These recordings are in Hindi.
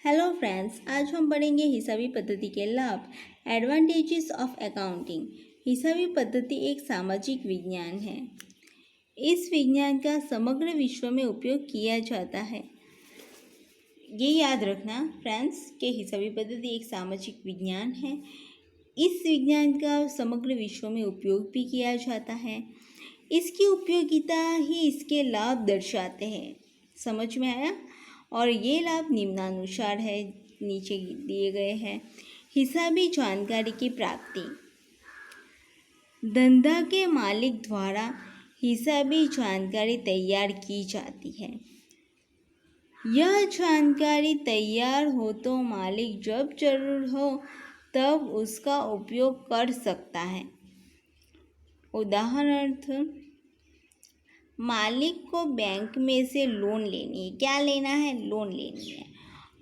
हेलो फ्रेंड्स, आज हम पढ़ेंगे हिसाबी पद्धति के लाभ। Advantages of accounting. हिसाबी पद्धति एक सामाजिक विज्ञान है। इस विज्ञान का समग्र विश्व में उपयोग किया जाता है। ये याद रखना फ्रेंड्स कि हिसाबी पद्धति एक सामाजिक विज्ञान है। इस विज्ञान का समग्र विश्व में उपयोग भी किया जाता है। इसकी उपयोगिता ही इसके लाभ दर्शाते हैं। समझ में आया? और ये लाभ निम्नानुसार है, नीचे दिए गए हैं। हिसाबी जानकारी की प्राप्ति। धंधा के मालिक द्वारा हिसाबी जानकारी तैयार की जाती है। यह जानकारी तैयार हो तो मालिक जब जरूर हो तब उसका उपयोग कर सकता है। उदाहरणार्थ, मालिक को बैंक में से लोन लेनी है। क्या लेना है? लोन लेनी है।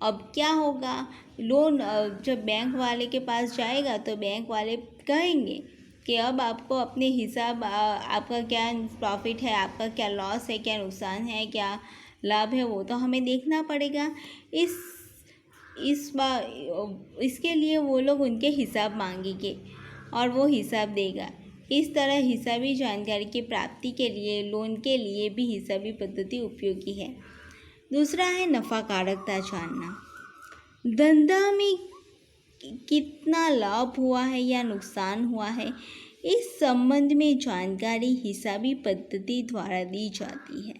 अब क्या होगा? लोन जब बैंक वाले के पास जाएगा तो बैंक वाले कहेंगे कि अब आपको अपने हिसाब आपका क्या प्रॉफिट है, आपका क्या लॉस है, क्या नुकसान है, क्या लाभ है, वो तो हमें देखना पड़ेगा। इसके लिए वो लोग उनके हिसाब मांगेंगे और वो हिसाब देगा। इस तरह हिसाबी जानकारी की प्राप्ति के लिए लोन के लिए भी हिसाबी पद्धति उपयोगी है। दूसरा है नफ़ाकारकता जानना। धंधा में कितना लाभ हुआ है या नुकसान हुआ है, इस संबंध में जानकारी हिसाबी पद्धति द्वारा दी जाती है।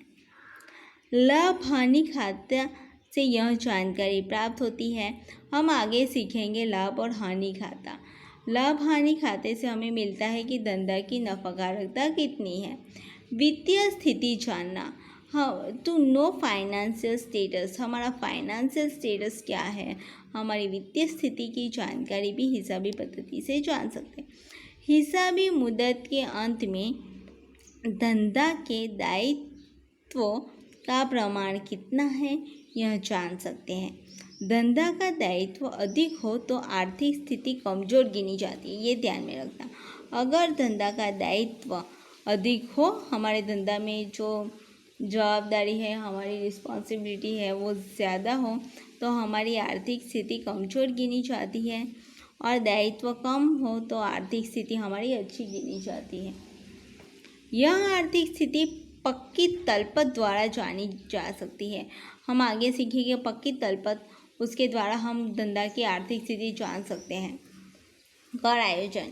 लाभ हानि खाता से यह जानकारी प्राप्त होती है। हम आगे सीखेंगे लाभ और हानि खाता। लाभ हानि खाते से हमें मिलता है कि धंधा की नफ़ाकारकता कितनी है। वित्तीय स्थिति जानना। हाँ, टू नो फाइनेंशियल स्टेटस। हमारा फाइनेंशियल स्टेटस क्या है, हमारी वित्तीय स्थिति की जानकारी भी हिसाबी पद्धति से जान सकते हैं। हिसाबी मुद्दत के अंत में धंधा के दायित्व का प्रमाण कितना है यह जान सकते हैं। धंधा का दायित्व अधिक हो तो आर्थिक स्थिति कमज़ोर गिनी जाती है। ये ध्यान में रखना। अगर धंधा का दायित्व अधिक हो, हमारे धंधा में जो जवाबदारी है, हमारी रिस्पॉन्सिबिलिटी है, वो ज़्यादा हो तो हमारी आर्थिक स्थिति कमज़ोर गिनी जाती है। और दायित्व कम हो तो आर्थिक स्थिति हमारी अच्छी गिनी जाती है। यह आर्थिक स्थिति पक्की तलपट द्वारा जानी जा सकती है। हम आगे सीखेंगे पक्की तलपट, उसके द्वारा हम धंधा की आर्थिक स्थिति जान सकते हैं। कर आयोजन।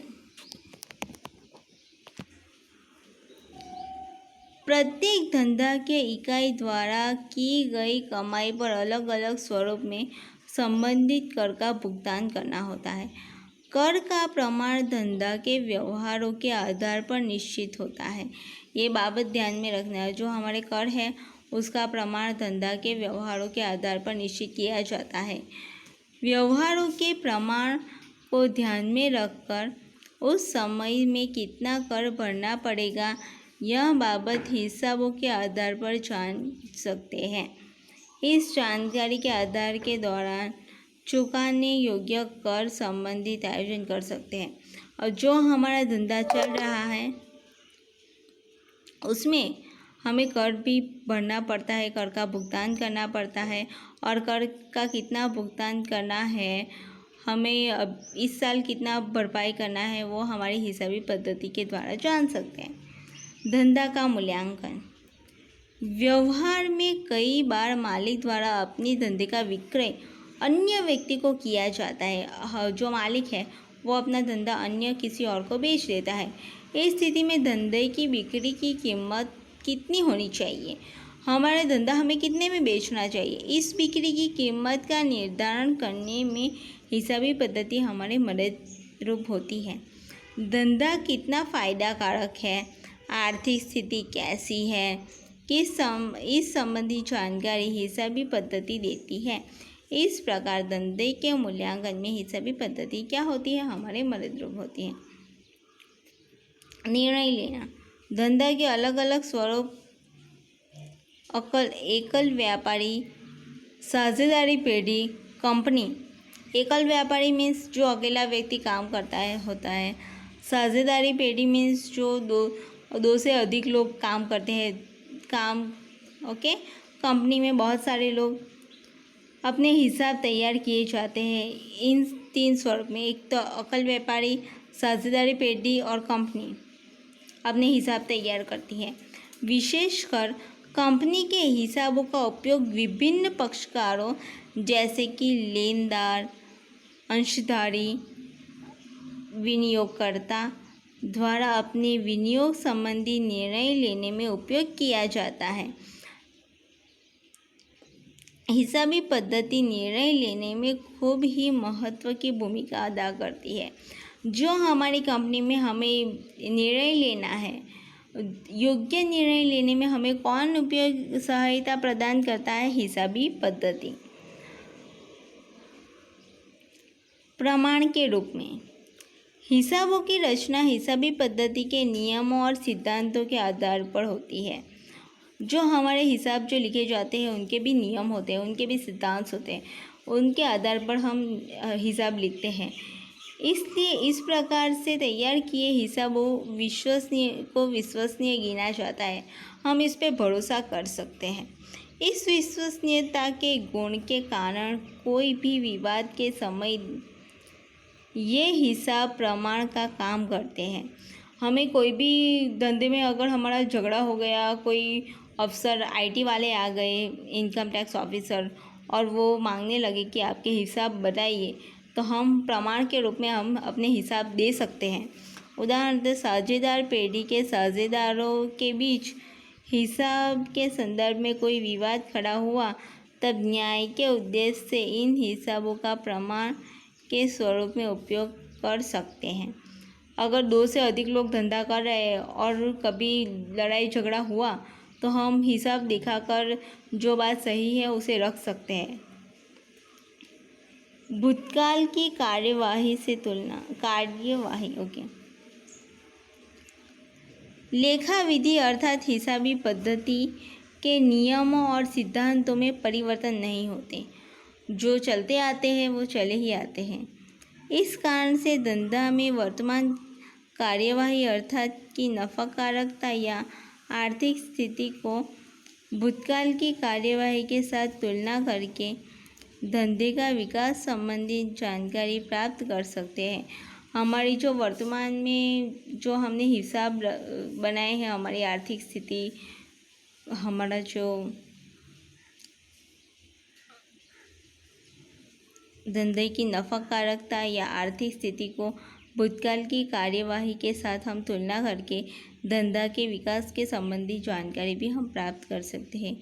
प्रत्येक धंधा के इकाई द्वारा की गई कमाई पर अलग अलग स्वरूप में संबंधित कर का भुगतान करना होता है। कर का प्रमाण धंधा के व्यवहारों के आधार पर निश्चित होता है। ये बाबत ध्यान में रखना है। जो हमारे कर है उसका प्रमाण धंधा के व्यवहारों के आधार पर निश्चित किया जाता है। व्यवहारों के प्रमाण को ध्यान में रखकर उस समय में कितना कर भरना पड़ेगा, यह बाबत हिसाबों के आधार पर जान सकते हैं। इस जानकारी के आधार के दौरान चुकाने योग्य कर संबंधित आयोजन कर सकते हैं। और जो हमारा धंधा चल रहा है उसमें हमें कर भी भरना पड़ता है, कर का भुगतान करना पड़ता है। और कर का कितना भुगतान करना है, हमें अब इस साल कितना भरपाई करना है, वो हमारी हिसाबी पद्धति के द्वारा जान सकते हैं। धंधा का मूल्यांकन। व्यवहार में कई बार मालिक द्वारा अपनी धंधे का विक्रय अन्य व्यक्ति को किया जाता है। जो मालिक है वो अपना धंधा अन्य किसी और को बेच देता है। इस स्थिति में धंधे की बिक्री की कीमत कितनी होनी चाहिए, हमारा धंधा हमें कितने में बेचना चाहिए, इस बिक्री की कीमत का निर्धारण करने में हिसाबी पद्धति हमारे मददरूप होती है। धंधा कितना फ़ायदा कारक है, आर्थिक स्थिति कैसी है, इस संबंधी जानकारी हिसाबी पद्धति देती है। इस प्रकार धंधे के मूल्यांकन में हिसाबी पद्धति क्या होती है, हमारे मददरूप होती है। निर्णय लेना। धंधा के अलग अलग स्वरूप एकल व्यापारी, साझेदारी पेढ़ी, कंपनी। एकल व्यापारी मीन्स जो अकेला व्यक्ति काम करता है होता है। साझेदारी पेढ़ी मीन्स जो दो से अधिक लोग काम करते हैं, ओके। कंपनी में बहुत सारे लोग अपने हिसाब तैयार किए जाते हैं इन 3 स्वरूप में। एक तो अकल व्यापारी, साझेदारी पेटी और कंपनी अपने हिसाब तैयार करती है। विशेषकर कंपनी के हिसाबों का उपयोग विभिन्न पक्षकारों जैसे कि लेनदार, अंशधारी, विनियोगकर्ता द्वारा अपने विनियोग संबंधी निर्णय लेने में उपयोग किया जाता है। हिसाबी पद्धति निर्णय लेने में खूब ही महत्व की भूमिका अदा करती है। जो हमारी कंपनी में हमें निर्णय लेना है, योग्य निर्णय लेने में हमें कौन उपयोग सहायता प्रदान करता है? हिसाबी पद्धति। प्रमाण के रूप में हिसाबों की रचना हिसाबी पद्धति के नियमों और सिद्धांतों के आधार पर होती है। जो हमारे हिसाब जो लिखे जाते हैं उनके भी नियम होते हैं, उनके भी सिद्धांत होते हैं, उनके आधार पर हम हिसाब लिखते हैं। इसलिए इस प्रकार से तैयार किए हिसाबों विश्वसनीय गिना जाता है। हम इस पे भरोसा कर सकते हैं। इस विश्वसनीयता के गुण के कारण कोई भी विवाद के समय ये हिसाब प्रमाण का काम करते हैं। हमें कोई भी धंधे में अगर हमारा झगड़ा हो गया, कोई अफसर IT वाले आ गए, इनकम टैक्स ऑफिसर, और वो मांगने लगे कि आपके हिसाब बताइए, तो हम प्रमाण के रूप में हम अपने हिसाब दे सकते हैं। उदाहरण साझेदार पेटी के साझेदारों के बीच हिसाब के संदर्भ में कोई विवाद खड़ा हुआ, तब न्याय के उद्देश्य से इन हिसाबों का प्रमाण के स्वरूप में उपयोग कर सकते हैं। अगर 2 से अधिक लोग धंधा कर रहे हैं और कभी लड़ाई झगड़ा हुआ, तो हम हिसाब दिखाकर जो बात सही है उसे रख सकते हैं। भूतकाल की कार्यवाही से तुलना। लेखा विधि अर्थात हिसाबी पद्धति के नियमों और सिद्धांतों में परिवर्तन नहीं होते। जो चलते आते हैं वो चले ही आते हैं। इस कारण से धंधा में वर्तमान कार्यवाही अर्थात की नफाकारकता या आर्थिक स्थिति को भूतकाल की कार्यवाही के साथ तुलना करके धंधे का विकास संबंधी जानकारी प्राप्त कर सकते हैं। हमारी जो वर्तमान में जो हमने हिसाब बनाए हैं, हमारी आर्थिक स्थिति, हमारा जो धंधे की नफाकारकता या आर्थिक स्थिति को भूतकाल की कार्यवाही के साथ हम तुलना करके धंधा के विकास के संबंधी जानकारी भी हम प्राप्त कर सकते हैं।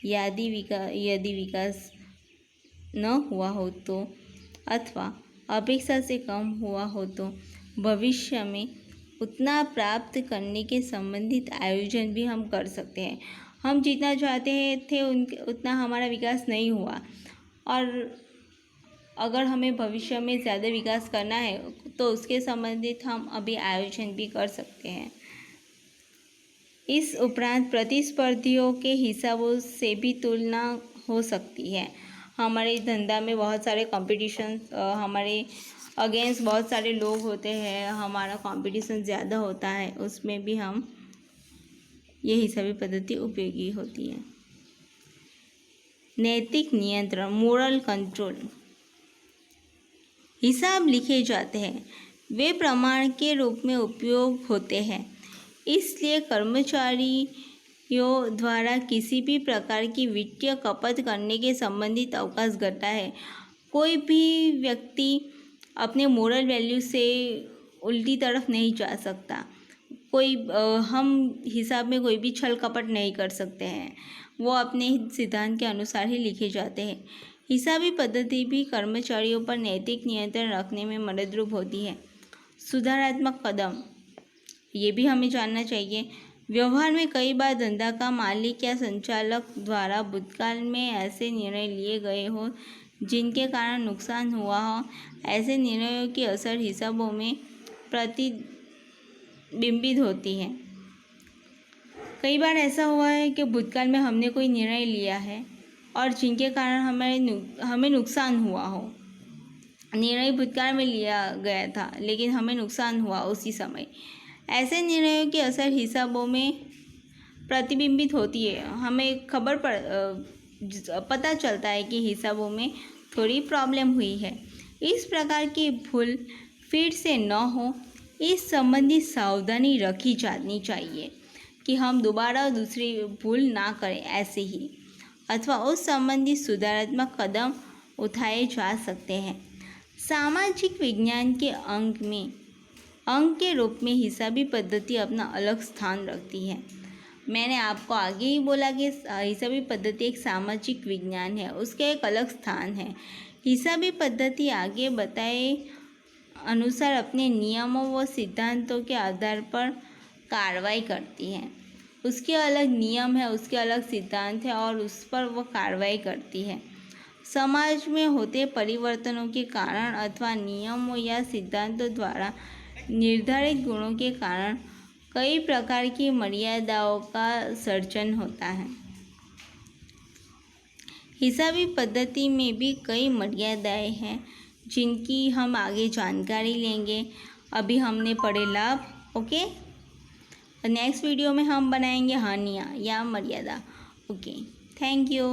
यदि विकास न हुआ हो तो अथवा अपेक्षा से कम हुआ हो तो भविष्य में उतना प्राप्त करने के संबंधित आयोजन भी हम कर सकते हैं। हम जितना चाहते थे उतना हमारा विकास नहीं हुआ, और अगर हमें भविष्य में ज़्यादा विकास करना है तो उसके संबंधित हम अभी आयोजन भी कर सकते हैं। इस उपरांत प्रतिस्पर्धियों के हिसाबों से भी तुलना हो सकती है। हमारे धंधा में बहुत सारे कॉम्पिटिशन, हमारे अगेंस्ट बहुत सारे लोग होते हैं, हमारा कंपटीशन ज़्यादा होता है, उसमें भी हम ये हिसाबी पद्धति उपयोगी होती है। नैतिक नियंत्रण, मोरल कंट्रोल। हिसाब लिखे जाते हैं, वे प्रमाण के रूप में उपयोग होते हैं, इसलिए कर्मचारियों द्वारा किसी भी प्रकार की वित्तीय खपत करने के संबंधित अवकाश घटता है। कोई भी व्यक्ति अपने मोरल वैल्यू से उल्टी तरफ नहीं जा सकता। हम हिसाब में कोई भी छल कपट नहीं कर सकते हैं, वो अपने सिद्धांत के अनुसार ही लिखे जाते हैं। हिसाबी पद्धति भी कर्मचारियों पर नैतिक नियंत्रण रखने में मददरूप होती है। सुधारात्मक कदम, ये भी हमें जानना चाहिए। व्यवहार में कई बार धंधा का मालिक या संचालक द्वारा भूतकाल में ऐसे निर्णय लिए गए हो जिनके कारण नुकसान हुआ हो। ऐसे निर्णयों की असर हिसाबों में प्रतिबिंबित होती है। कई बार ऐसा हुआ है कि भूतकाल में हमने कोई निर्णय लिया है और जिनके कारण हमें नुकसान हुआ हो। निर्णय भूतकाल में लिया गया था लेकिन हमें नुकसान हुआ उसी समय। ऐसे निर्णयों की असर हिसाबों में प्रतिबिंबित होती है। हमें पता चलता है कि हिसाबों में थोड़ी प्रॉब्लम हुई है। इस प्रकार की भूल फिर से न हो, इस संबंधी सावधानी रखी जानी चाहिए कि हम दोबारा दूसरी भूल ना करें ऐसे ही, अथवा उस संबंधी सुधारात्मक कदम उठाए जा सकते हैं। सामाजिक विज्ञान के अंग के रूप में हिसाबी पद्धति अपना अलग स्थान रखती है। मैंने आपको आगे ही बोला कि हिसाबी पद्धति एक सामाजिक विज्ञान है, उसका एक अलग स्थान है। हिसाबी पद्धति आगे बताए अनुसार अपने नियमों व सिद्धांतों के आधार पर कार्रवाई करती है। उसके अलग नियम है, उसके अलग सिद्धांत है और उस पर वह कार्रवाई करती है। समाज में होते परिवर्तनों के कारण अथवा नियमों या सिद्धांतों द्वारा निर्धारित गुणों के कारण कई प्रकार की मर्यादाओं का सर्जन होता है। हिसाबी पद्धति में भी कई मर्यादाएं हैं जिनकी हम आगे जानकारी लेंगे। अभी हमने पढ़े लाभ, ओके। नेक्स्ट वीडियो में हम बनाएंगे हानियाँ या मर्यादा। Okay, thank you.